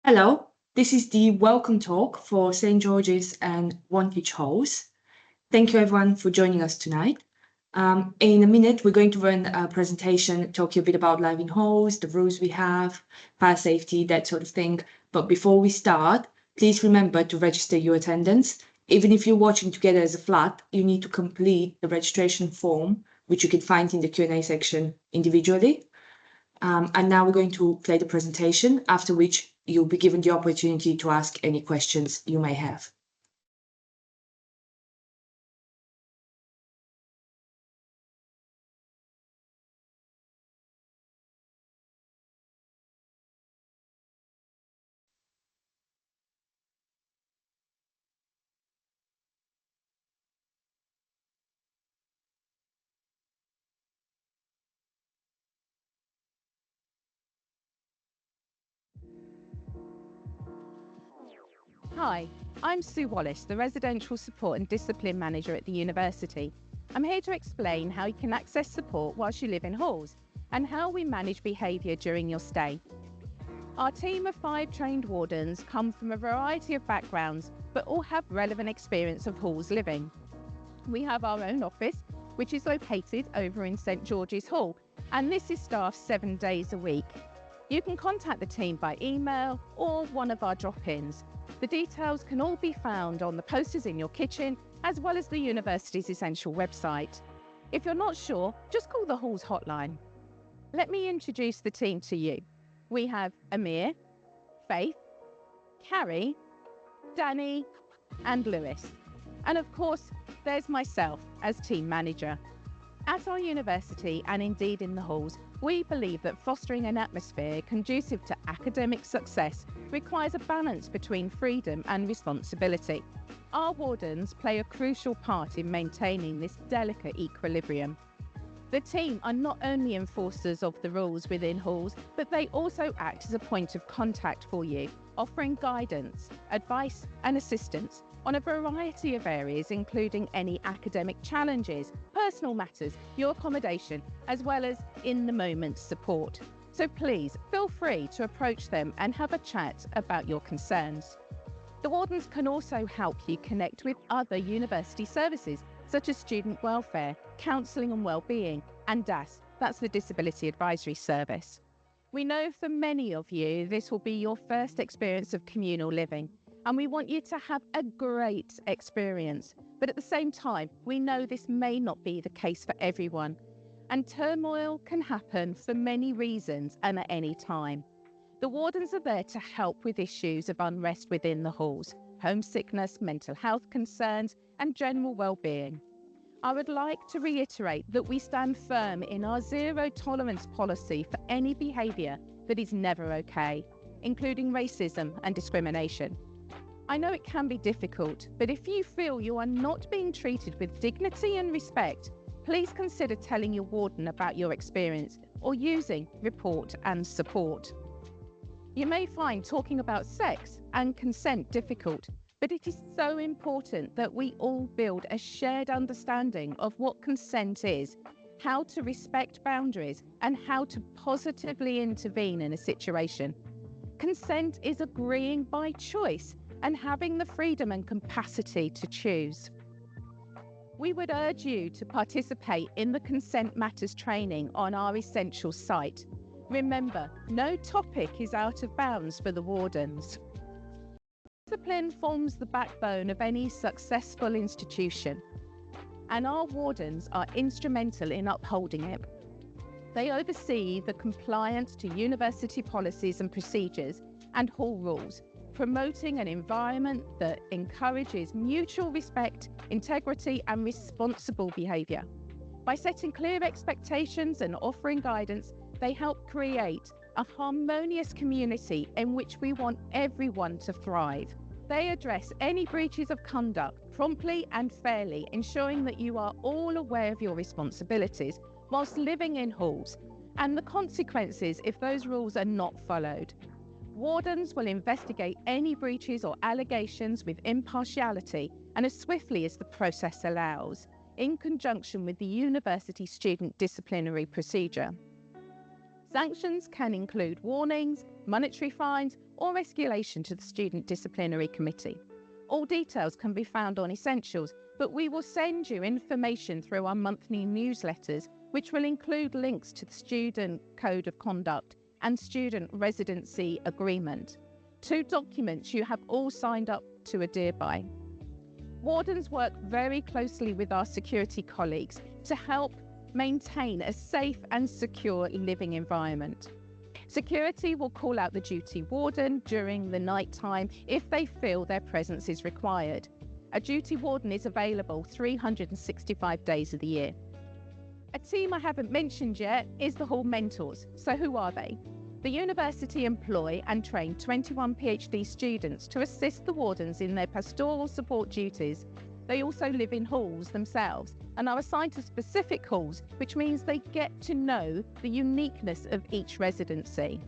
Hello, this is the welcome talk for St. George's and Wantage Halls. Thank you everyone for joining us tonight. In a minute, we're going to run a presentation talking a bit about live in halls, the rules we have, fire safety, that sort of thing. But before we start, please remember to register your attendance. Even if you're watching together as a flat, you need to complete the registration form, which you can find in the Q&A section individually. And now we're going to play the presentation, after which you'll be given the opportunity to ask any questions you may have. Hi, I'm Sue Wallace, the Residential Support and Discipline Manager at the university. I'm here to explain how you can access support whilst you live in halls and how we manage behaviour during your stay. Our team of 5 trained wardens come from a variety of backgrounds, but all have relevant experience of halls living. We have our own office, which is located over in St George's Hall, and this is staffed 7 days a week. You can contact the team by email or one of our drop-ins. The details can all be found on the posters in your kitchen, as well as the university's essential website. If you're not sure, just call the Hall's hotline. Let me introduce the team to you. We have Amir, Faith, Carrie, Danny, and Lewis. And of course, there's myself as team manager. At our university, and indeed in the halls, we believe that fostering an atmosphere conducive to academic success requires a balance between freedom and responsibility. Our wardens play a crucial part in maintaining this delicate equilibrium. The team are not only enforcers of the rules within halls, but they also act as a point of contact for you, offering guidance, advice and assistance on a variety of areas, including any academic challenges, personal matters, your accommodation, as well as in-the-moment support. So please feel free to approach them and have a chat about your concerns. The wardens can also help you connect with other university services, such as student welfare, counselling and wellbeing, and DAS, that's the Disability Advisory Service. We know for many of you this will be your first experience of communal living, and we want you to have a great experience. But at the same time, we know this may not be the case for everyone, and turmoil can happen for many reasons and at any time. The wardens are there to help with issues of unrest within the halls, homesickness, mental health concerns, and general well-being. I would like to reiterate that we stand firm in our zero tolerance policy for any behaviour that is never okay, including racism and discrimination. I know it can be difficult, but if you feel you are not being treated with dignity and respect, please consider telling your warden about your experience or using report and support. You may find talking about sex and consent difficult, but it is so important that we all build a shared understanding of what consent is, how to respect boundaries, and how to positively intervene in a situation. Consent is agreeing by choice and having the freedom and capacity to choose. We would urge you to participate in the Consent Matters training on our essential site. Remember, no topic is out of bounds for the wardens. Discipline forms the backbone of any successful institution, and our wardens are instrumental in upholding it. They oversee the compliance to university policies and procedures and hall rules, promoting an environment that encourages mutual respect, integrity, and responsible behaviour. By setting clear expectations and offering guidance, they help create a harmonious community in which we want everyone to thrive. They address any breaches of conduct promptly and fairly, ensuring that you are all aware of your responsibilities whilst living in halls and the consequences if those rules are not followed. Wardens will investigate any breaches or allegations with impartiality and as swiftly as the process allows, in conjunction with the university student disciplinary procedure. Sanctions can include warnings, monetary fines, or escalation to the Student Disciplinary Committee. All details can be found on Essentials, but we will send you information through our monthly newsletters, which will include links to the Student Code of Conduct and Student Residency Agreement, 2 documents you have all signed up to adhere by. Wardens work very closely with our security colleagues to help maintain a safe and secure living environment. Security will call out the duty warden during the night time if they feel their presence is required. A duty warden is available 365 days of the year. A team I haven't mentioned yet is the Hall Mentors. So who are they? The university employ and train 21 PhD students to assist the wardens in their pastoral support duties. They also live in halls themselves and are assigned to specific halls, which means they get to know the uniqueness of each residency.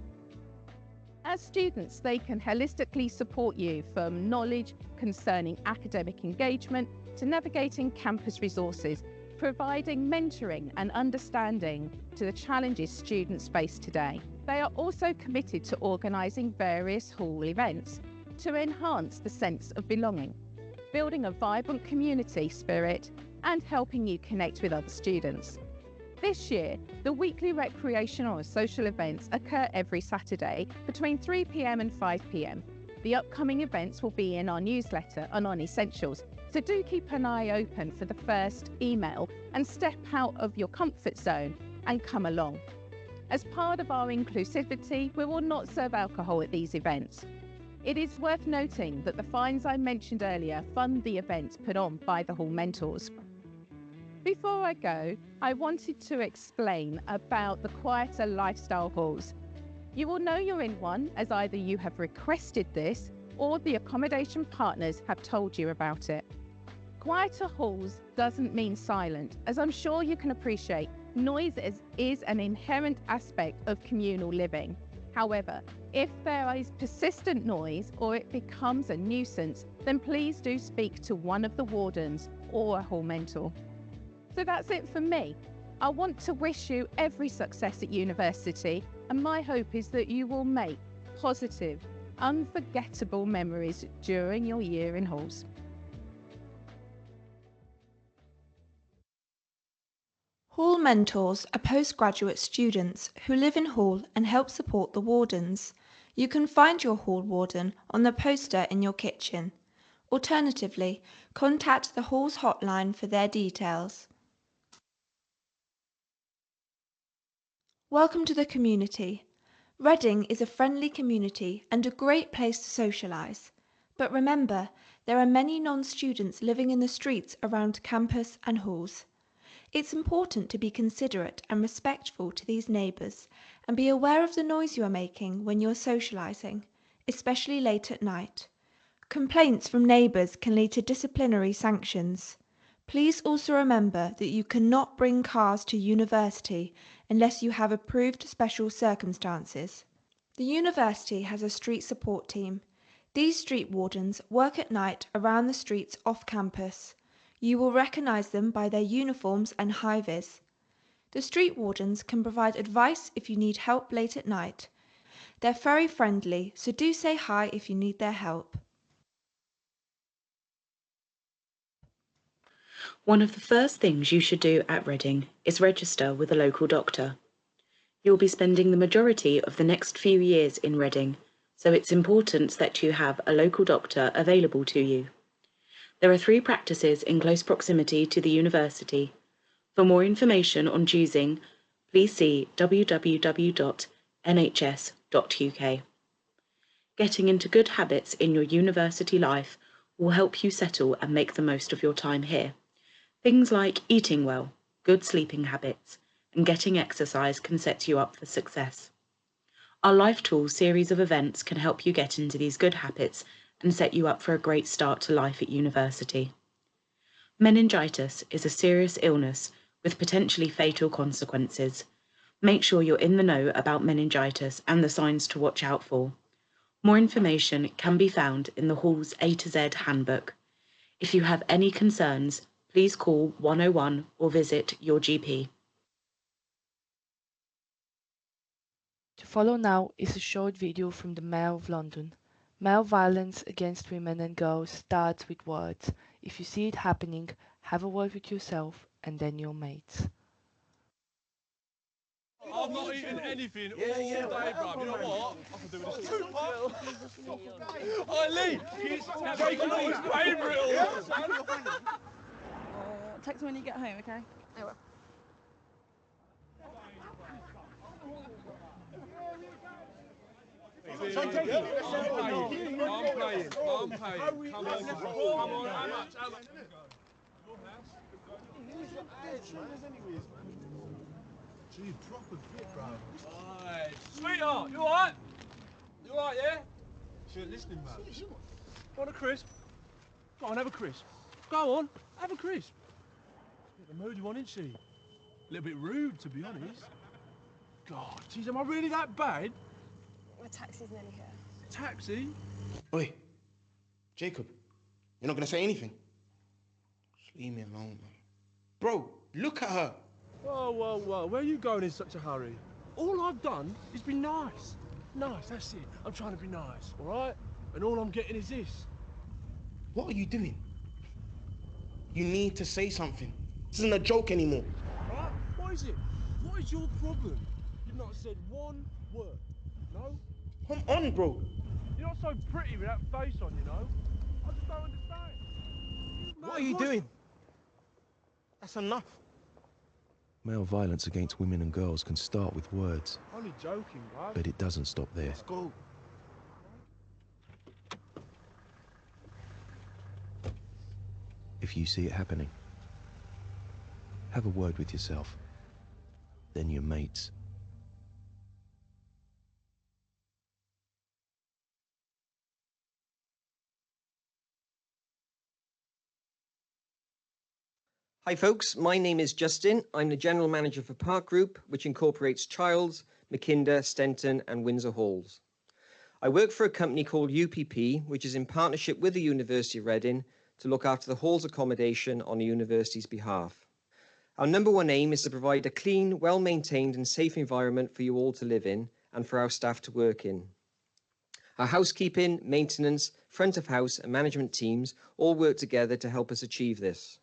As students, they can holistically support you from knowledge concerning academic engagement to navigating campus resources, providing mentoring and understanding to the challenges students face today. They are also committed to organising various hall events to enhance the sense of belonging, building a vibrant community spirit and helping you connect with other students. This year, the weekly recreational and social events occur every Saturday between 3 p.m. and 5 p.m. The upcoming events will be in our newsletter and on Essentials, so do keep an eye open for the first email and step out of your comfort zone and come along. As part of our inclusivity, we will not serve alcohol at these events. It is worth noting that the fines I mentioned earlier fund the events put on by the Hall Mentors. Before I go, I wanted to explain about the quieter lifestyle halls. You will know you're in one as either you have requested this or the accommodation partners have told you about it. Quieter halls doesn't mean silent, as I'm sure you can appreciate. Noise is an inherent aspect of communal living. However, if there is persistent noise or it becomes a nuisance, then please do speak to one of the wardens or a hall mentor. So that's it from me. I want to wish you every success at university, and my hope is that you will make positive, unforgettable memories during your year in halls. Hall Mentors are postgraduate students who live in Hall and help support the wardens. You can find your Hall warden on the poster in your kitchen. Alternatively, contact the Hall's hotline for their details. Welcome to the community. Reading is a friendly community and a great place to socialise. But remember, there are many non-students living in the streets around campus and halls. It's important to be considerate and respectful to these neighbours and be aware of the noise you are making when you're socialising, especially late at night. Complaints from neighbours can lead to disciplinary sanctions. Please also remember that you cannot bring cars to university unless you have approved special circumstances. The university has a street support team. These street wardens work at night around the streets off campus. You will recognise them by their uniforms and high-vis. The street wardens can provide advice if you need help late at night. They're very friendly, so do say hi if you need their help. One of the first things you should do at Reading is register with a local doctor. You'll be spending the majority of the next few years in Reading, so it's important that you have a local doctor available to you. There are 3 practices in close proximity to the university. For more information on choosing, please see www.nhs.uk. Getting into good habits in your university life will help you settle and make the most of your time here. Things like eating well, good sleeping habits, and getting exercise can set you up for success. Our Life Tools series of events can help you get into these good habits and set you up for a great start to life at university. Meningitis is a serious illness with potentially fatal consequences. Make sure you're in the know about meningitis and the signs to watch out for. More information can be found in the Hall's A to Z handbook. If you have any concerns, please call 101 or visit your GP. To follow now is a short video from the Mayor of London. Male violence against women and girls starts with words. If you see it happening, have a word with yourself and then your mates. I've not eaten anything all day, bruv. You know what? I can do with this too much. Oh, Lee, Jacob got his favourite. Text me when you get home, okay? I will. I'm playing. Come on. How much? Gee, proper fit, bro. Alright. Sweetheart, you alright? You alright, yeah? She ain't listening, man. Want a crisp? Go on, have a crisp. Go on, have a crisp. The moody one, isn't she? A little bit rude, to be honest. God, geez, am I really that bad? The taxi's nearly here. Taxi? Oi, Jacob, you're not gonna say anything? Just leave me alone, man. Bro, look at her. Whoa, where are you going in such a hurry? All I've done is be nice. Nice, that's it. I'm trying to be nice, all right? And all I'm getting is this. What are you doing? You need to say something. This isn't a joke anymore. All right? What is it? What is your problem? You've not said one word, no? Come on, bro. You're not so pretty with that face on, you know? I just don't understand. What are you doing? That's enough. Male violence against women and girls can start with words, Only joking, bruv. but it doesn't stop there. Let's go. If you see it happening, have a word with yourself, then your mates. Hi folks, my name is Justin. I'm the General Manager for Park Group, which incorporates Childs, Mackinder, Stenton and Windsor Halls. I work for a company called UPP, which is in partnership with the University of Reading to look after the Hall's accommodation on the university's behalf. Our number one aim is to provide a clean, well-maintained and safe environment for you all to live in and for our staff to work in. Our housekeeping, maintenance, front of house and management teams all work together to help us achieve this.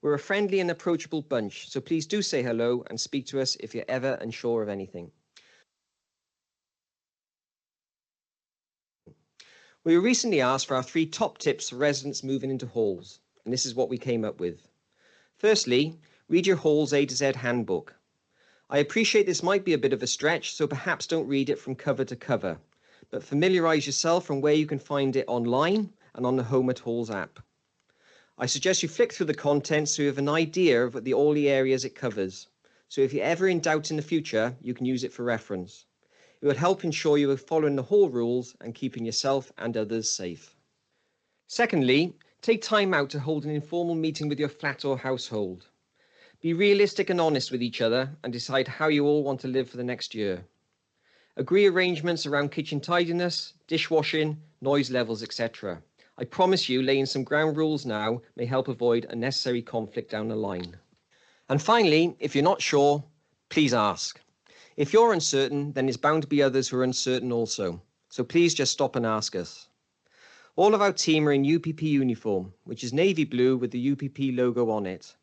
We're a friendly and approachable bunch, so please do say hello and speak to us if you're ever unsure of anything. We were recently asked for our 3 top tips for residents moving into halls, and this is what we came up with. Firstly, read your Hall's A to Z handbook. I appreciate this might be a bit of a stretch, so perhaps don't read it from cover to cover, but familiarise yourself from where you can find it online and on the Home at Halls app. I suggest you flick through the content so you have an idea of all the areas it covers. So if you're ever in doubt in the future, you can use it for reference. It will help ensure you are following the hall rules and keeping yourself and others safe. Secondly, take time out to hold an informal meeting with your flat or household. Be realistic and honest with each other and decide how you all want to live for the next year. Agree arrangements around kitchen tidiness, dishwashing, noise levels, etc. I promise you, laying some ground rules now may help avoid unnecessary conflict down the line. And finally, if you're not sure, please ask. If you're uncertain, then there's bound to be others who are uncertain also. So please just stop and ask us. All of our team are in UPP uniform, which is navy blue with the UPP logo on it.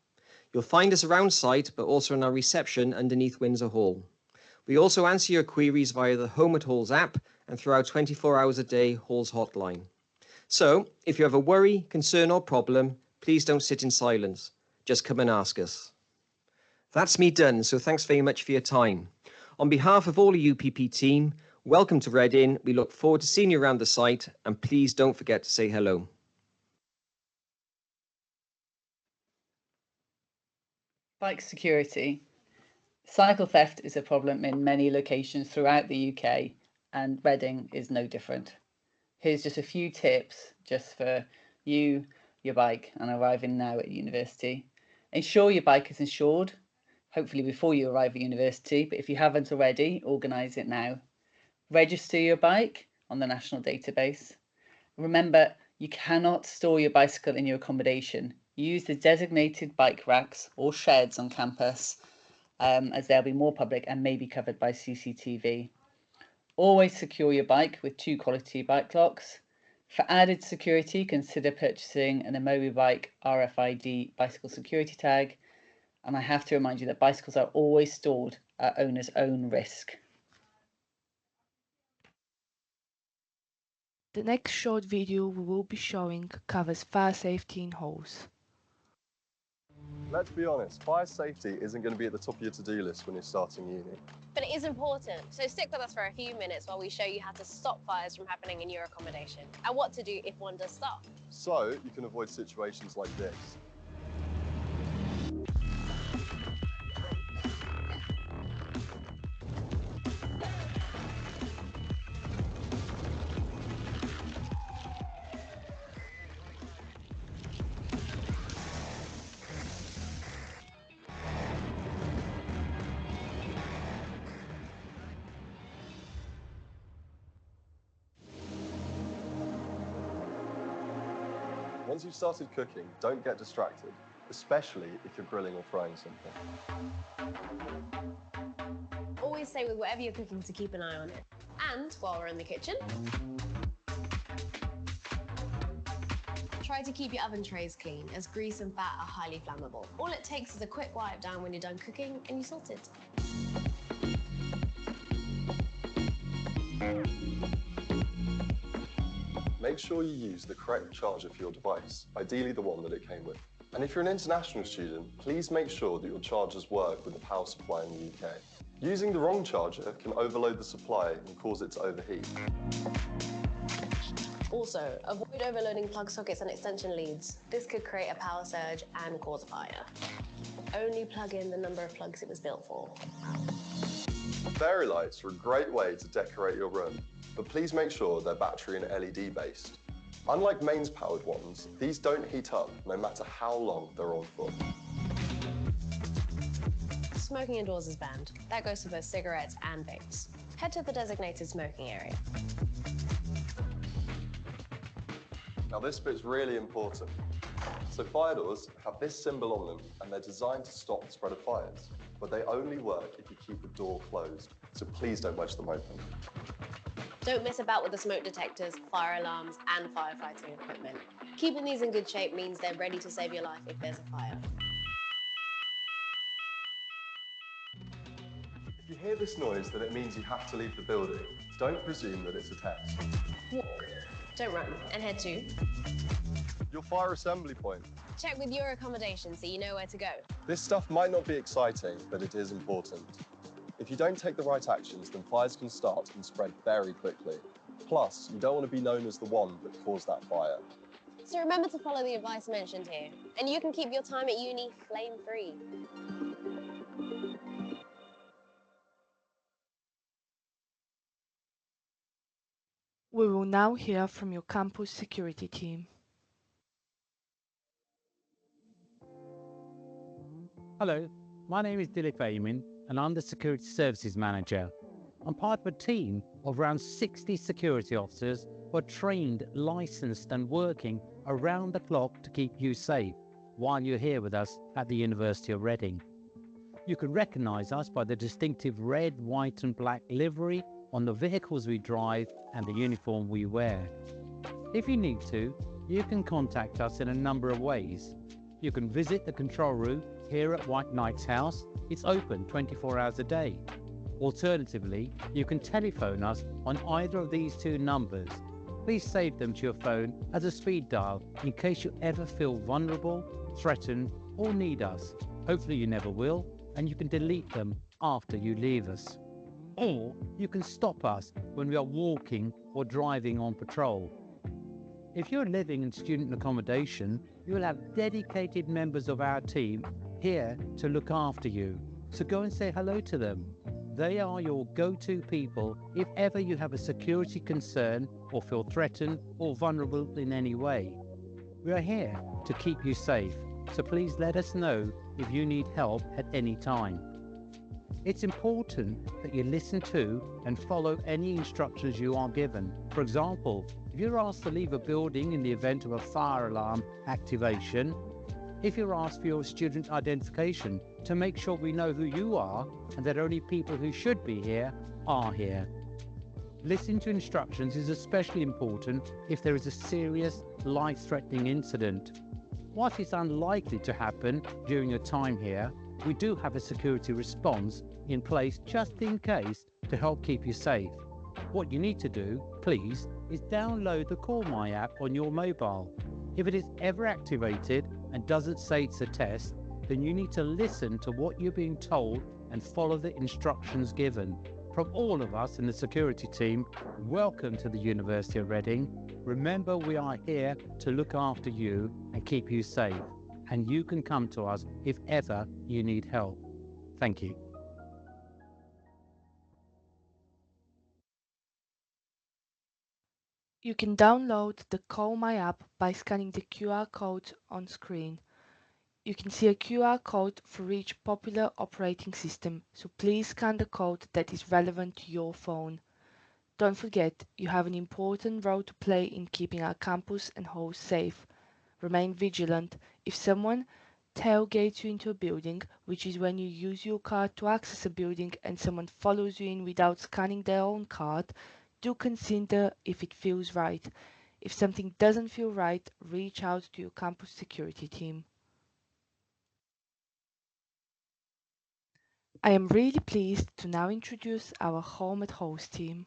You'll find us around site, but also in our reception underneath Windsor Hall. We also answer your queries via the Home at Halls app and through our 24 hours a day Halls hotline. So, if you have a worry, concern or problem, please don't sit in silence. Just come and ask us. That's me done, so thanks very much for your time. On behalf of all the UPP team, welcome to Reading. We look forward to seeing you around the site, and please don't forget to say hello. Bike security. Cycle theft is a problem in many locations throughout the UK, and Reading is no different. Here's just a few tips just for you, your bike, and arriving now at university. Ensure your bike is insured, hopefully before you arrive at university, but if you haven't already, organise it now. Register your bike on the national database. Remember, you cannot store your bicycle in your accommodation. Use the designated bike racks or sheds on campus, as they'll be more public and may be covered by CCTV. Always secure your bike with 2 quality bike locks. For added security, consider purchasing an Amobi Bike RFID bicycle security tag. And I have to remind you that bicycles are always stored at owner's own risk. The next short video we will be showing covers fire safety in halls. Let's be honest, fire safety isn't going to be at the top of your to-do list when you're starting uni. But it is important, so stick with us for a few minutes while we show you how to stop fires from happening in your accommodation and what to do if one does start. So you can avoid situations like this. Once you've started cooking, don't get distracted, especially if you're grilling or frying something. Always say with whatever you're cooking to keep an eye on it. And while we're in the kitchen, try to keep your oven trays clean, as grease and fat are highly flammable. All it takes is a quick wipe down when you're done cooking and you're sorted. Make sure you use the correct charger for your device, ideally the one that it came with. And if you're an international student, please make sure that your chargers work with the power supply in the UK. Using the wrong charger can overload the supply and cause it to overheat. Also, avoid overloading plug sockets and extension leads. This could create a power surge and cause a fire. Only plug in the number of plugs it was built for. Fairy lights are a great way to decorate your room, but please make sure they're battery and LED based. Unlike mains powered ones, these don't heat up no matter how long they're on for. Smoking indoors is banned. That goes for both cigarettes and vapes. Head to the designated smoking area. Now this bit's really important. So fire doors have this symbol on them and they're designed to stop the spread of fires, but they only work if you keep the door closed, so please don't wedge them open. Don't mess about with the smoke detectors, fire alarms, and firefighting equipment. Keeping these in good shape means they're ready to save your life if there's a fire. If you hear this noise, then it means you have to leave the building. Don't presume that it's a test. Walk, don't run, and head to your fire assembly point. Check with your accommodation so you know where to go. This stuff might not be exciting, but it is important. If you don't take the right actions, then fires can start and spread very quickly. Plus, you don't want to be known as the one that caused that fire. So remember to follow the advice mentioned here, and you can keep your time at uni flame-free. We will now hear from your campus security team. Hello, my name is Dilip Ayman and I'm the Security Services Manager. I'm part of a team of around 60 security officers who are trained, licensed and working around the clock to keep you safe while you're here with us at the University of Reading. You can recognise us by the distinctive red, white and black livery on the vehicles we drive and the uniform we wear. If you need to, you can contact us in a number of ways. You can visit the control room here at White Knight's house. It's open 24 hours a day. Alternatively, you can telephone us on either of these two numbers. Please save them to your phone as a speed dial in case you ever feel vulnerable, threatened or need us. Hopefully you never will, and you can delete them after you leave us. Or you can stop us when we are walking or driving on patrol. If you're living in student accommodation, you will have dedicated members of our team here to look after you. So go and say hello to them. They are your go-to people if ever you have a security concern or feel threatened or vulnerable in any way. We are here to keep you safe, so please let us know if you need help at any time. It's important that you listen to and follow any instructions you are given. For example, if you're asked to leave a building in the event of a fire alarm activation, if you're asked for your student identification to make sure we know who you are and that only people who should be here are here. Listening to instructions is especially important if there is a serious, life-threatening incident. Whilst it's unlikely to happen during your time here, we do have a security response in place just in case to help keep you safe. What you need to do, please, is download the Call My app on your mobile. If it is ever activated and doesn't say it's a test, then you need to listen to what you're being told and follow the instructions given. From all of us in the security team, welcome to the University of Reading. Remember, we are here to look after you and keep you safe. And you can come to us if ever you need help. Thank you. You can download the Call My app by scanning the QR code on screen. You can see a QR code for each popular operating system, so please scan the code that is relevant to your phone. Don't forget, you have an important role to play in keeping our campus and halls safe. Remain vigilant. If someone tailgates you into a building, which is when you use your card to access a building and someone follows you in without scanning their own card, do consider if it feels right. If something doesn't feel right, reach out to your campus security team. I am really pleased to now introduce our Home at Halls team.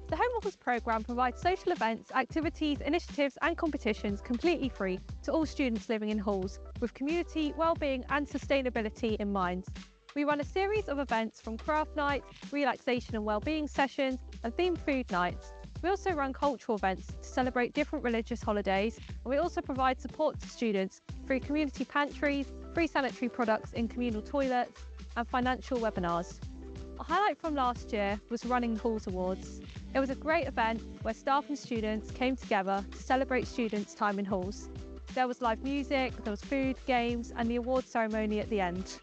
The Home at Halls programme provides social events, activities, initiatives and competitions completely free to all students living in halls, with community, wellbeing and sustainability in mind. We run a series of events from craft nights, relaxation and wellbeing sessions and themed food nights. We also run cultural events to celebrate different religious holidays, and we also provide support to students through community pantries, free sanitary products in communal toilets and financial webinars. A highlight from last year was running the Halls Awards. It was a great event where staff and students came together to celebrate students' time in halls. There was live music, there was food, games and the award ceremony at the end.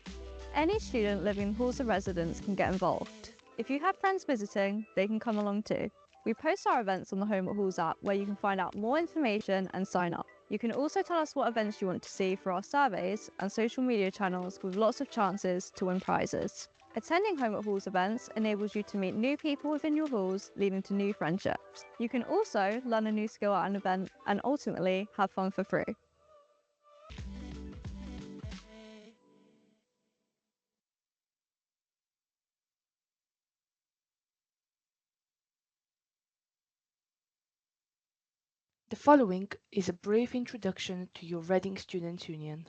Any student living in halls or residents can get involved. If you have friends visiting, they can come along too. We post our events on the Home at Halls app where you can find out more information and sign up. You can also tell us what events you want to see for our surveys and social media channels with lots of chances to win prizes. Attending Home at Halls events enables you to meet new people within your halls, leading to new friendships. You can also learn a new skill at an event and ultimately have fun for free. The following is a brief introduction to your Reading Students' Union.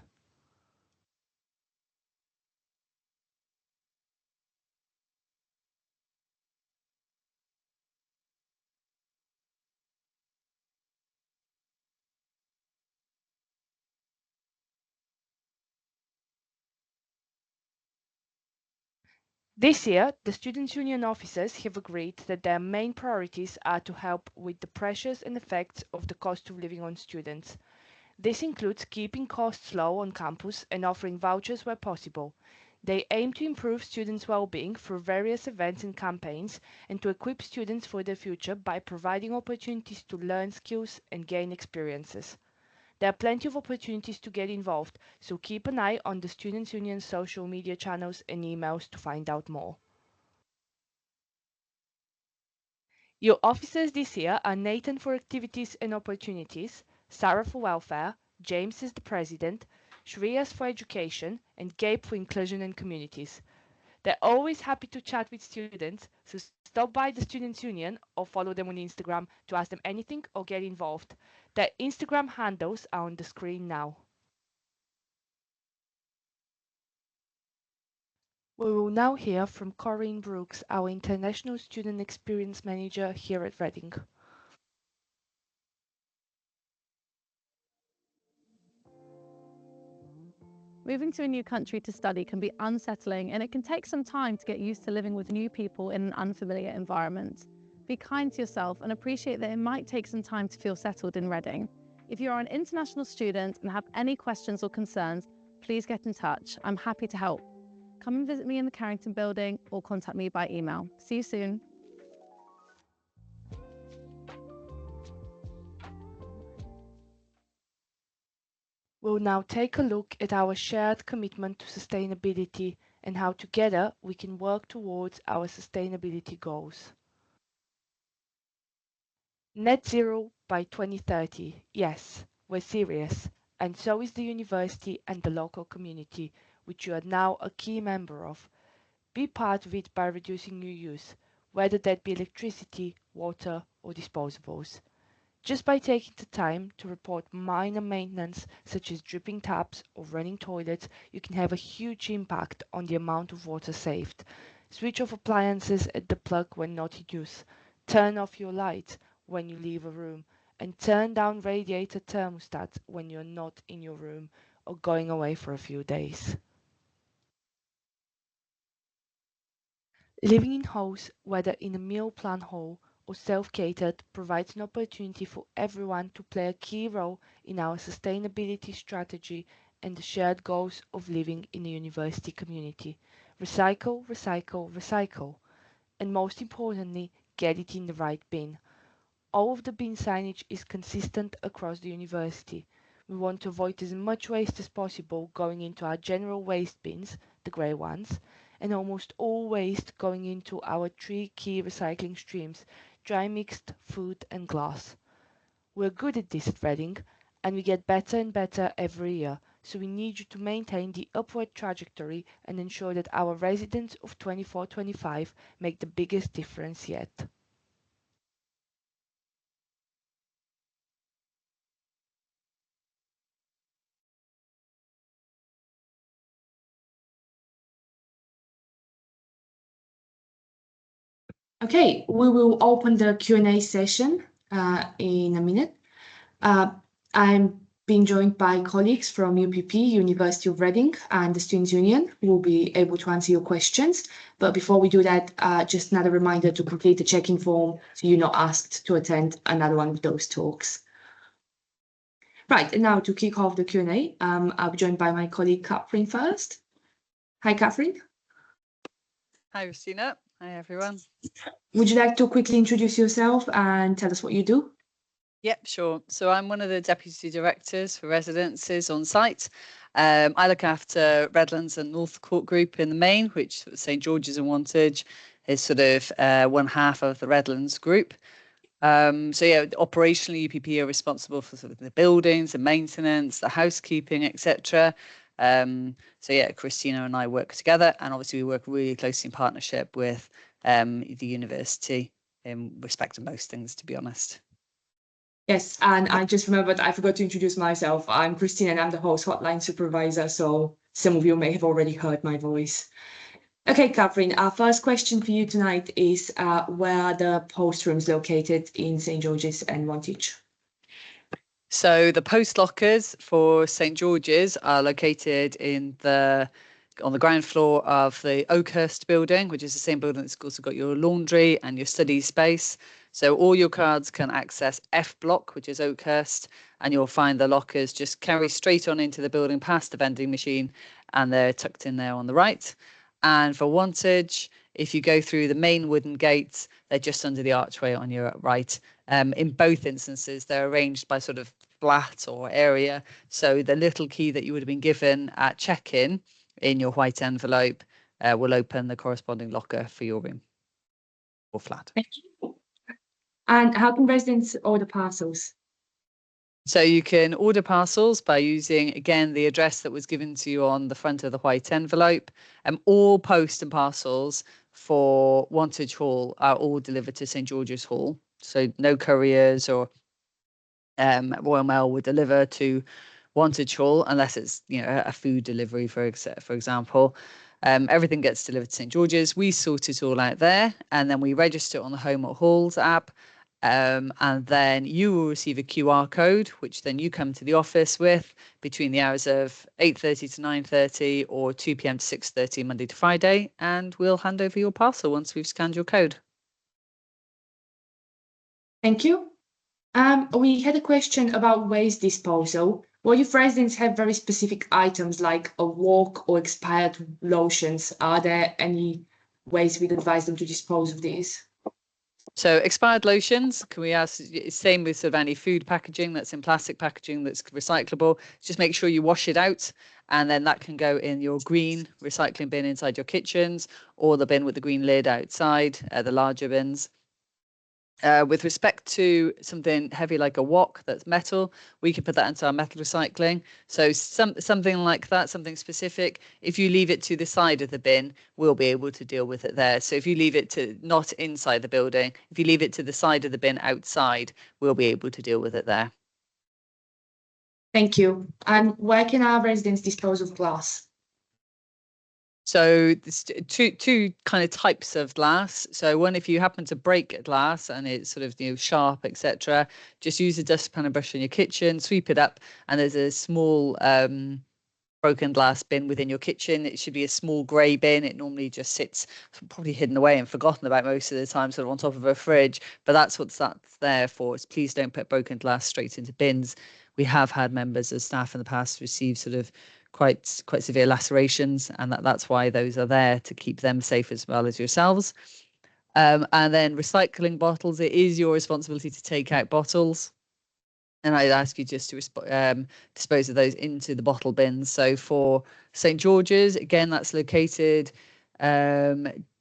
This year, the Students' Union officers have agreed that their main priorities are to help with the pressures and effects of the cost of living on students. This includes keeping costs low on campus and offering vouchers where possible. They aim to improve students' well-being through various events and campaigns and to equip students for their future by providing opportunities to learn skills and gain experiences. There are plenty of opportunities to get involved, so keep an eye on the Students' Union's social media channels and emails to find out more. Your officers this year are Nathan for Activities and Opportunities, Sarah for Welfare, James is the President, Shreyas for Education, and Gabe for Inclusion and Communities. They're always happy to chat with students, so stop by the Students' Union or follow them on Instagram to ask them anything or get involved. Their Instagram handles are on the screen now. We will now hear from Corinne Brooks, our International Student Experience Manager here at Reading. Moving to a new country to study can be unsettling, and it can take some time to get used to living with new people in an unfamiliar environment. Be kind to yourself and appreciate that it might take some time to feel settled in Reading. If you are an international student and have any questions or concerns, please get in touch. I'm happy to help. Come and visit me in the Carrington building or contact me by email. See you soon. We'll now take a look at our shared commitment to sustainability and how together we can work towards our sustainability goals. Net zero by 2030. Yes, we're serious, and so is the university and the local community, which you are now a key member of. Be part of it by reducing your use, whether that be electricity, water, or disposables. Just by taking the time to report minor maintenance such as dripping taps or running toilets, you can have a huge impact on the amount of water saved. Switch off appliances at the plug when not in use. Turn off your lights when you leave a room, and turn down radiator thermostats when you're not in your room or going away for a few days. Living in halls, whether in a meal plan hall or self-catered, provides an opportunity for everyone to play a key role in our sustainability strategy and the shared goals of living in a university community. Recycle, recycle, recycle. And most importantly, get it in the right bin. All of the bin signage is consistent across the university. We want to avoid as much waste as possible going into our general waste bins, the grey ones, and almost all waste going into our three key recycling streams: dry mixed, food and glass. We're good at this at Reading, and we get better and better every year, so we need you to maintain the upward trajectory and ensure that our residents of 24-25 make the biggest difference yet. Okay, we will open the Q&A session in a minute. I'm being joined by colleagues from UPP, University of Reading, and the Students' Union, who will be able to answer your questions. But before we do that, just another reminder to complete the check-in form so you're not asked to attend another one of those talks. Right, and now to kick off the Q&A, I'll be joined by my colleague Catherine first. Hi, Catherine. Hi, Christina. Hi, everyone. Would you like to quickly introduce yourself and tell us what you do? Yep, sure. So I'm one of the deputy directors for residences on site. I look after Redlands and Northcourt Group in the main, which St George's and Wantage is sort of one half of the Redlands group. So yeah, operationally, UPP are responsible for sort of the buildings, the maintenance, the housekeeping, etc. So yeah, Christina and I work together, and obviously we work really closely in partnership with the university in respect of most things, to be honest. Yes, and I just remembered I forgot to introduce myself. I'm Christine and I'm the host hotline supervisor, so some of you may have already heard my voice. Okay, Catherine, our first question for you tonight is where are the post rooms located in St George's and Wantage? So the post lockers for St George's are located on the ground floor of the Oakhurst building, which is the same building that's also got your laundry and your study space. So all your cards can access F block, which is Oakhurst, and you'll find the lockers just carry straight on into the building past the vending machine, and they're tucked in there on the right. And for Wantage, if you go through the main wooden gates, they're just under the archway on your right. In both instances, they're arranged by sort of flat or area. So the little key that you would have been given at check-in in your white envelope will open the corresponding locker for your room or flat. Thank you. And how can residents order parcels? So you can order parcels by using, again, the address that was given to you on the front of the white envelope. All post and parcels for Wantage Hall are all delivered to St George's Hall. So no couriers or Royal Mail would deliver to Wantage Hall unless it's a food delivery, for example. Everything gets delivered to St George's. We sort it all out there, and then we register it on the Home at Halls app. And then you will receive a QR code, which then you come to the office with between the hours of 8:30 to 9:30 or 2 p.m. to 6:30 Monday to Friday, and we'll hand over your parcel once we've scanned your code. Thank you. We had a question about waste disposal. What if residents have very specific items like a wok or expired lotions? Are there any ways we'd advise them to dispose of these? So expired lotions, can we ask, same with sort of any food packaging that's in plastic packaging that's recyclable, just make sure you wash it out, and then that can go in your green recycling bin inside your kitchens, or the bin with the green lid outside, the larger bins. With respect to something heavy like a wok that's metal, we can put that into our metal recycling. So something like that, something specific, if you leave it to the side of the bin, we'll be able to deal with it there. So if you leave it to not inside the building, if you leave it to the side of the bin outside, we'll be able to deal with it there. Thank you. And where can our residents dispose of glass? So there's two kind of types of glass. So one, if you happen to break a glass and it's sort of sharp, etc., just use a dustpan and brush in your kitchen, sweep it up, and there's a small broken glass bin within your kitchen. It should be a small grey bin. It normally just sits probably hidden away and forgotten about most of the time, sort of on top of a fridge. But that's what that's there for. Is please don't put broken glass straight into bins. We have had members of staff in the past receive sort of quite severe lacerations, and that's why those are there, to keep them safe as well as yourselves. And then recycling bottles, it is your responsibility to take out bottles, and I'd ask you just to dispose of those into the bottle bins. So for St George's, again, that's located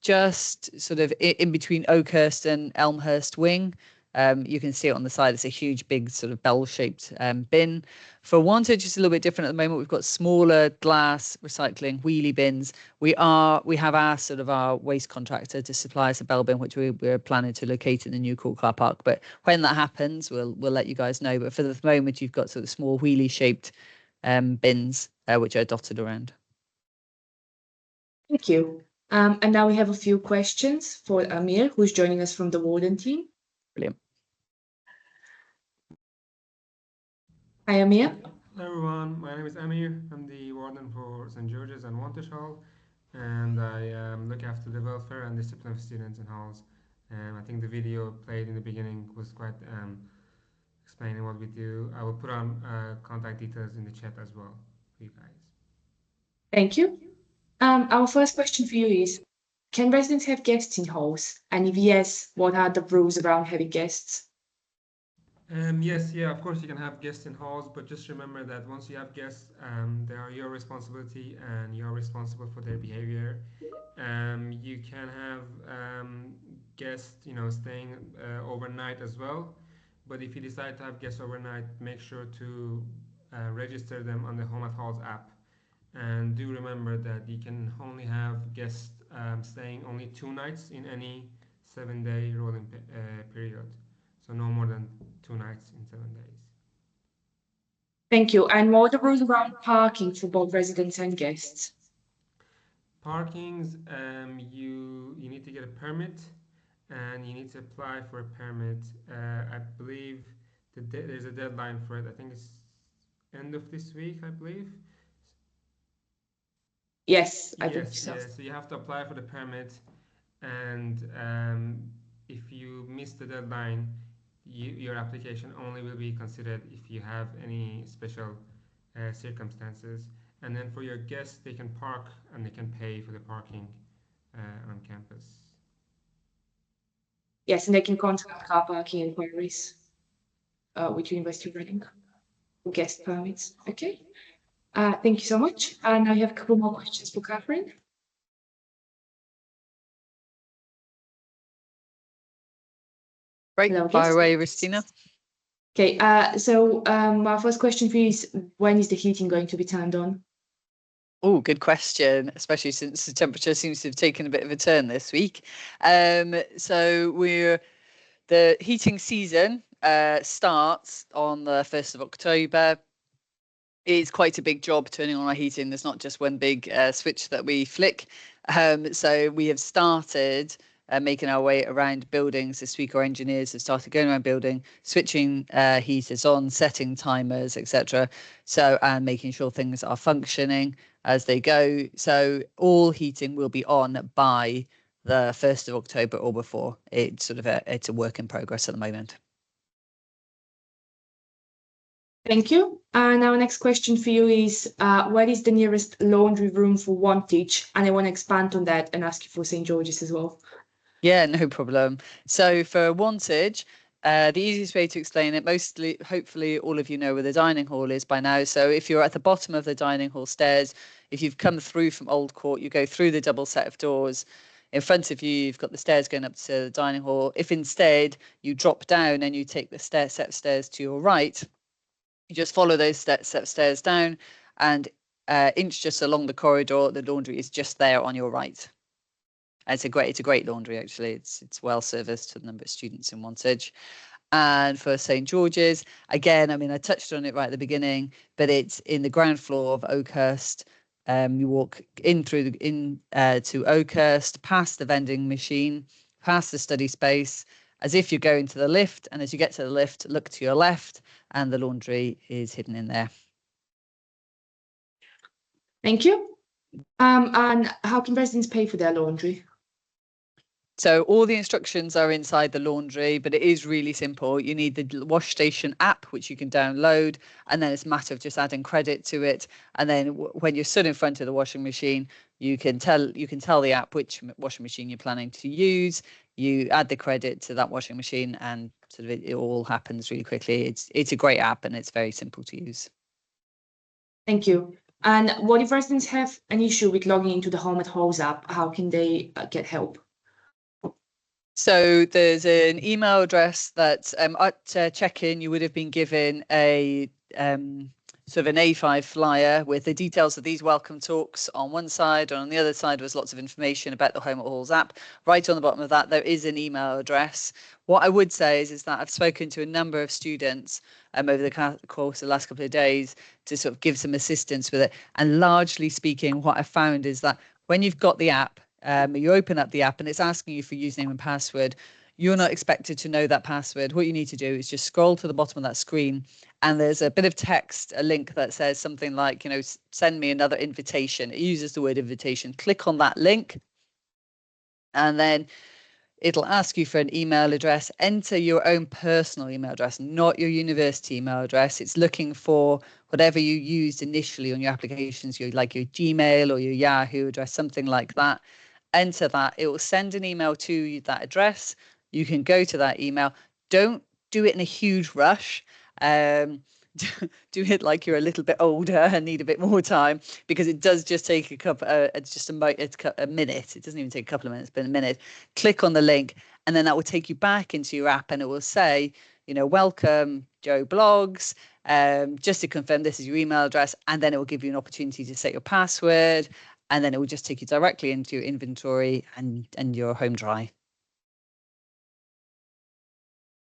just sort of in between Oakhurst and Elmhurst Wing. You can see it on the side. It's a huge, big sort of bell-shaped bin. For Wantage, it's a little bit different at the moment. We've got smaller glass recycling wheelie bins. We have asked sort of our waste contractor to supply us a bell bin, which we're planning to locate in the new Court car park. But when that happens, we'll let you guys know. But for the moment, you've got sort of small wheelie-shaped bins which are dotted around. Thank you. And now we have a few questions for Amir, who's joining us from the Warden team. Brilliant. Hi, Amir. Hello, everyone. My name is Amir. I'm the warden for St. George's and Wantage Hall, and I look after the welfare and discipline of students in halls. I think the video played in the beginning was quite explaining what we do. I will put on contact details in the chat as well for you guys. Thank you. Our first question for you is, can residents have guests in halls? And if yes, what are the rules around having guests? Yes, yeah, of course you can have guests in halls, but just remember that once you have guests, they are your responsibility and you're responsible for their behavior. You can have guests, staying overnight as well. But if you decide to have guests overnight, make sure to register them on the Home at Halls app. And do remember that you can only have guests staying only 2 nights in any 7-day rolling period. So no more than 2 nights in 7 days. Thank you. And what are the rules around parking for both residents and guests? Parkings, you need to get a permit, and you need to apply for a permit. I believe there's a deadline for it. I think it's end of this week, I believe. Yes, I think so. Yeah, so you have to apply for the permit, and if you miss the deadline, your application only will be considered if you have any special circumstances. And then for your guests, they can park and they can pay for the parking on campus. Yes, and they can contact car parking inquiries with University of Reading for guest permits. Okay. Thank you so much. And I have a couple more questions for Catherine. Right, fire away, Ristina. Okay, so my first question for you is, when is the heating going to be turned on? Oh, good question, especially since the temperature seems to have taken a bit of a turn this week. So the heating season starts on the 1st of October. It's quite a big job turning on our heating. There's not just one big switch that we flick. So we have started making our way around buildings this week. Our engineers have started going around building, switching heaters on, setting timers, etc. And making sure things are functioning as they go. So all heating will be on by the 1st of October or before. It's it's a work in progress at the moment. Thank you. And our next question for you is, where is the nearest laundry room for Wantage? And I want to expand on that and ask you for St. George's as well. Yeah, no problem. So for Wantage, the easiest way to explain it, mostly, hopefully all of you know where the dining hall is by now. So if you're at the bottom of the dining hall stairs, if you've come through from Old Court, you go through the double set of doors. In front of you, you've got the stairs going up to the dining hall. If instead you drop down and you take the set of stairs to your right, you just follow those set of stairs down and inch just along the corridor. The laundry is just there on your right. It's a great laundry actually. It's well serviced to the number of students in Wantage. And for St George's, again, I mean, I touched on it right at the beginning, but it's in the ground floor of Oakhurst. You walk in through to Oakhurst, past the vending machine, past the study space, as if you're going to the lift. And as you get to the lift, look to your left, and the laundry is hidden in there. Thank you. And how can residents pay for their laundry? So all the instructions are inside the laundry, but it is really simple. You need the Wash Station app, which you can download, and then it's a matter of just adding credit to it. And then when you're stood in front of the washing machine, you can tell the app which washing machine you're planning to use. You add the credit to that washing machine, and sort of it all happens really quickly. It's a great app, and it's very simple to use. Thank you. And what if residents have an issue with logging into the Home at Hose app? How can they get help? So there's an email address that at check-in you would have been given a sort of an A5 flyer with the details of these welcome talks on one side, and on the other side was lots of information about the Home at Halls app. Right on the bottom of that there is an email address. What I would say is that I've spoken to a number of students over the course of the last couple of days to sort of give some assistance with it, and largely speaking what I found is that when you've got the app, you open up the app and it's asking you for username and password. You're not expected to know that password. What you need to do is just scroll to the bottom of that screen, and there's a bit of text, a link that says something like, send me another invitation. It uses the word invitation. Click on that link, and then it'll ask you for an email address. Enter your own personal email address, not your university email address. It's looking for whatever you used initially on your applications, like your Gmail or your Yahoo address, something like that. Enter that. It will send an email to that address. You can go to that email. Don't do it in a huge rush. Do it like you're a little bit older and need a bit more time, because it does just take a minute. It doesn't even take a couple of minutes, but a minute. Click on the link, and then that will take you back into your app, and it will say, welcome Joe Blogs. Just to confirm, this is your email address, and then it will give you an opportunity to set your password, and then it will just take you directly into your inventory and your home dry.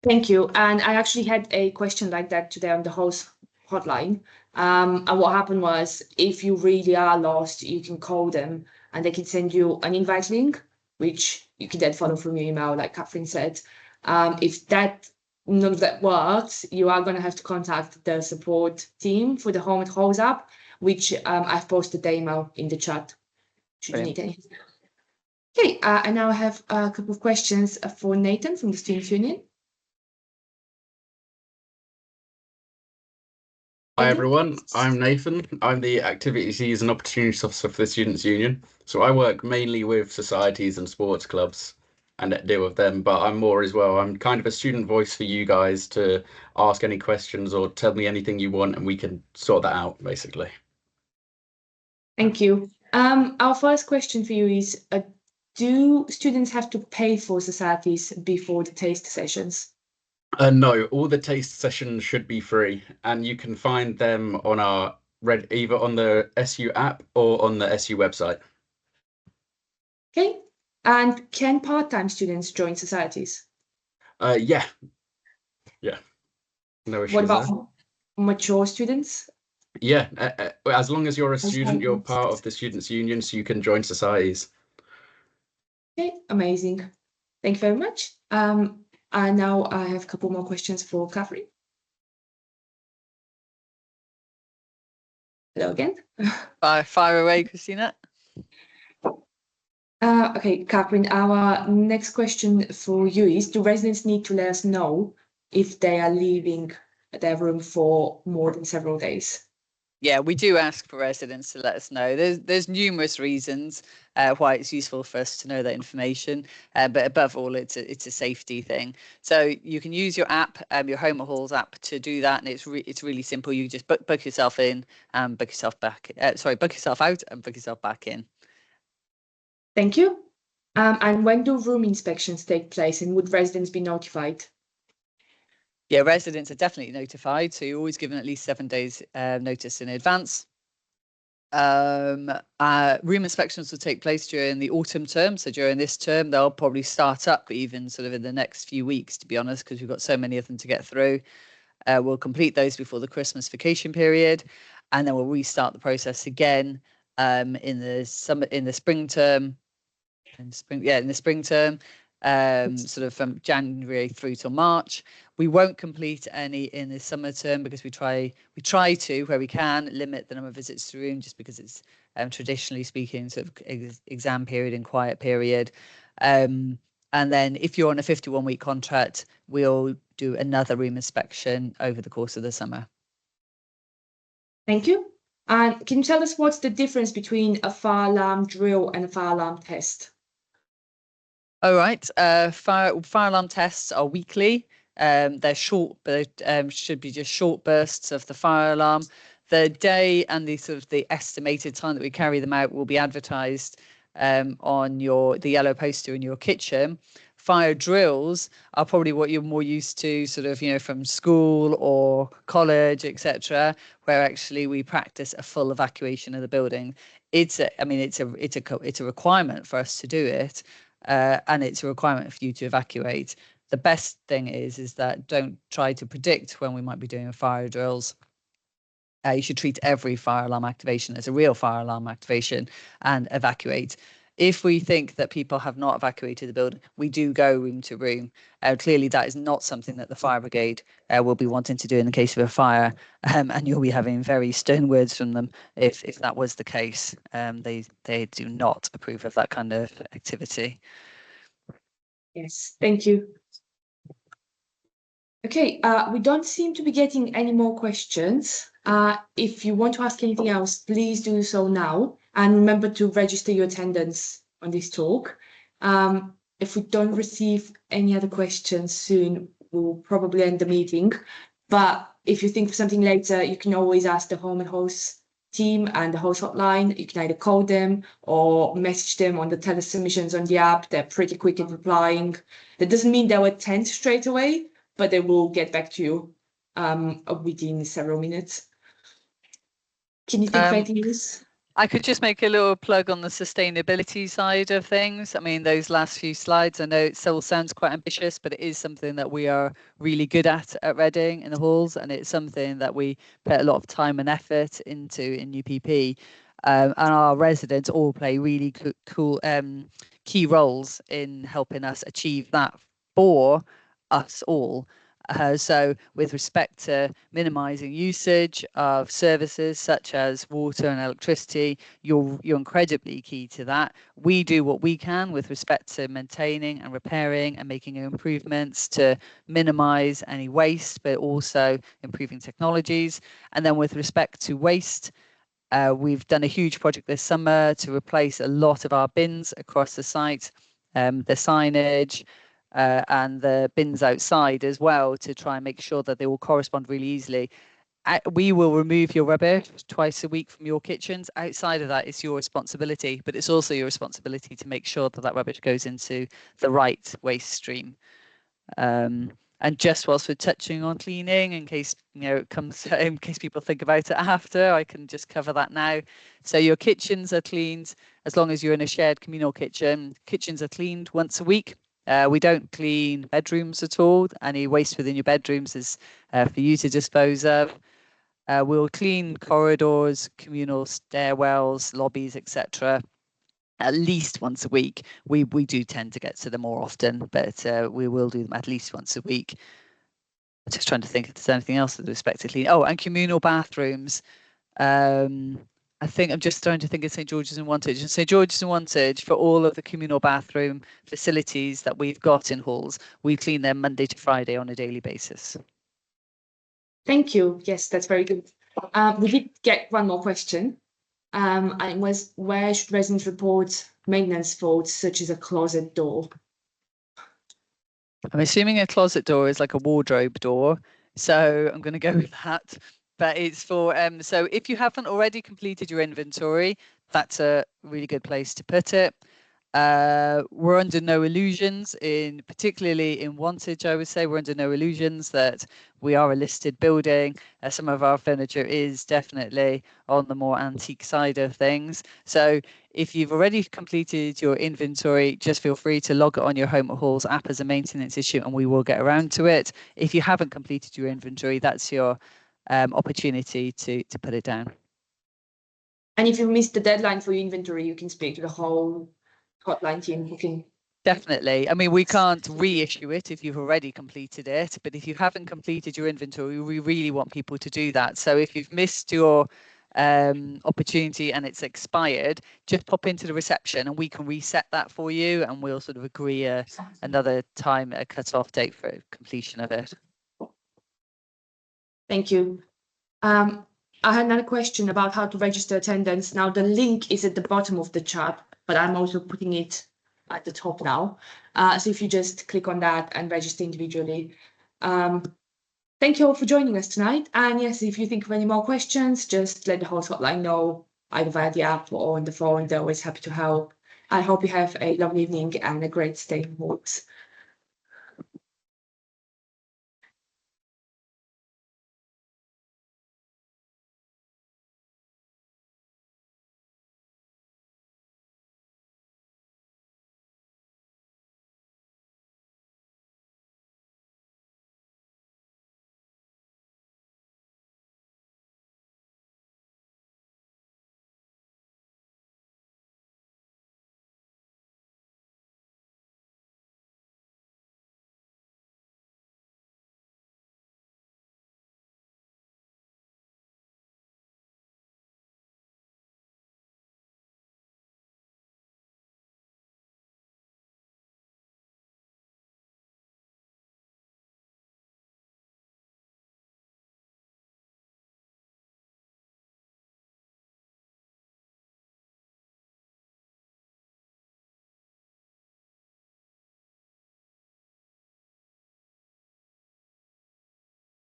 Thank you. And I actually had a question like that today on the host hotline. And what happened was, if you really are lost, you can call them and they can send you an invite link, which you can then follow from your email, like Catherine said. If none of that works, you are going to have to contact the support team for the Home at Hose app, which I've posted the email in the chat. Should you need anything. Okay, I now have a couple of questions for Nathan from the Students' Union. Hi everyone, I'm Nathan. I'm the Activities and Opportunities Officer for the Students' Union. So I work mainly with societies and sports clubs and deal with them, but I'm more as well. I'm kind of a student voice for you guys to ask any questions or tell me anything you want and we can sort that out, basically. Thank you. Our first question for you is, do students have to pay for societies before the taste sessions? No, all the taste sessions should be free, and you can find them on either on the SU app or on the SU website. Okay. And can part-time students join societies? Yeah. No issues. What about mature students? Yeah, as long as you're a student, you're part of the Students' Union, so you can join societies. Okay, amazing. Thank you very much. And now I have a couple more questions for Catherine. Hello again. Fire away, Christina. Okay, Catherine, our next question for you is, do residents need to let us know if they are leaving their room for more than several days? Yeah, we do ask for residents to let us know. There's numerous reasons why it's useful for us to know that information, but above all, it's a safety thing. So you can use your app, your Home at Halls app, to do that, and it's really simple. You just book yourself in and book yourself back. Book yourself out and book yourself back in. Thank you. And when do room inspections take place, and would residents be notified? Yeah, residents are definitely notified, so you're always given at least 7 days notice in advance. Room inspections will take place during the autumn term. So during this term, they'll probably start up even sort of in the next few weeks, to be honest, because we've got so many of them to get through. We'll complete those before the Christmas vacation period, and then we'll restart the process again in the spring term. In the spring term, sort of from January through till March. We won't complete any in the summer term because we try to, where we can, limit the number of visits to room, just because it's traditionally speaking sort of exam period and quiet period. And then if you're on a 51-week contract, we'll do another room inspection over the course of the summer. Thank you. And can you tell us what's the difference between a fire alarm drill and a fire alarm test? All right. Fire alarm tests are weekly. They're short, but should be just short bursts of the fire alarm. The day and the sort of the estimated time that we carry them out will be advertised on the yellow poster in your kitchen. Fire drills are probably what you're more used to, sort of, from school or college, etc., where actually we practice a full evacuation of the building. It's a requirement for us to do it. And it's a requirement for you to evacuate. The best thing is that don't try to predict when we might be doing fire drills. You should treat every fire alarm activation as a real fire alarm activation and evacuate. If we think that people have not evacuated the building, we do go room to room. Clearly, that is not something that the fire brigade will be wanting to do in the case of a fire, and you'll be having very stern words from them if that was the case. They do not approve of that kind of activity. Yes, thank you. Okay, we don't seem to be getting any more questions. If you want to ask anything else, please do so now. And remember to register your attendance on this talk. If we don't receive any other questions soon, we'll probably end the meeting. But if you think of something later, you can always ask the Home and Host team and the host hotline. You can either call them or message them on the telesubmissions on the app. They're pretty quick at replying. That doesn't mean they'll attend straight away, but they will get back to you within several minutes. Can you think of anything else? I could just make a little plug on the sustainability side of things. I mean, those last few slides, I know it still sounds quite ambitious, but it is something that we are really good at Reading in the halls, and it's something that we put a lot of time and effort into in UPP. And our residents all play really cool key roles in helping us achieve that for us all. So with respect to minimising usage of services such as water and electricity, you're incredibly key to that. We do what we can with respect to maintaining and repairing and making improvements to minimise any waste, but also improving technologies. And then with respect to waste, we've done a huge project this summer to replace a lot of our bins across the site, the signage, and the bins outside as well, to try and make sure that they will correspond really easily. We will remove your rubbish twice a week from your kitchens. Outside of that, it's your responsibility, but it's also your responsibility to make sure that rubbish goes into the right waste stream. And just whilst we're touching on cleaning, in case it comes, in case people think about it after, I can just cover that now. So your kitchens are cleaned as long as you're in a shared communal kitchen. Kitchens are cleaned once a week. We don't clean bedrooms at all. Any waste within your bedrooms is for you to dispose of. We'll clean corridors, communal stairwells, lobbies, etc. at least once a week. We do tend to get to them more often, but we will do them at least once a week. I'm just trying to think if there's anything else with respect to cleaning. Oh, and communal bathrooms. I think I'm just trying to think of St George's and Wantage. And St George's and Wantage, for all of the communal bathroom facilities that we've got in halls, we clean them Monday to Friday on a daily basis. Thank you. Yes, that's very good. We did get one more question, and it was, where should residents report maintenance faults such as a closet door? I'm assuming a closet door is like a wardrobe door, so I'm going to go with that. But it's for so if you haven't already completed your inventory, that's a really good place to put it. We're under no illusions, particularly in Wantage, I would say we're under no illusions that we are a listed building. Some of our furniture is definitely on the more antique side of things. So if you've already completed your inventory, just feel free to log it on your Home at Halls app as a maintenance issue and we will get around to it. If you haven't completed your inventory, that's your opportunity to put it down. And if you missed the deadline for your inventory, you can speak to the whole hotline team who can. Definitely. I mean, we can't reissue it if you've already completed it, but if you haven't completed your inventory, we really want people to do that. So if you've missed your opportunity and it's expired, just pop into the reception and we can reset that for you and we'll sort of agree another time, a cut-off date for completion of it. Thank you. I had another question about how to register attendance. Now the link is at the bottom of the chat, but I'm also putting it at the top now. So if you just click on that and register individually. Thank you all for joining us tonight. And yes, if you think of any more questions, just let the host hotline know, either via the app or on the phone. They're always happy to help. I hope you have a lovely evening and a great stay in Hawks.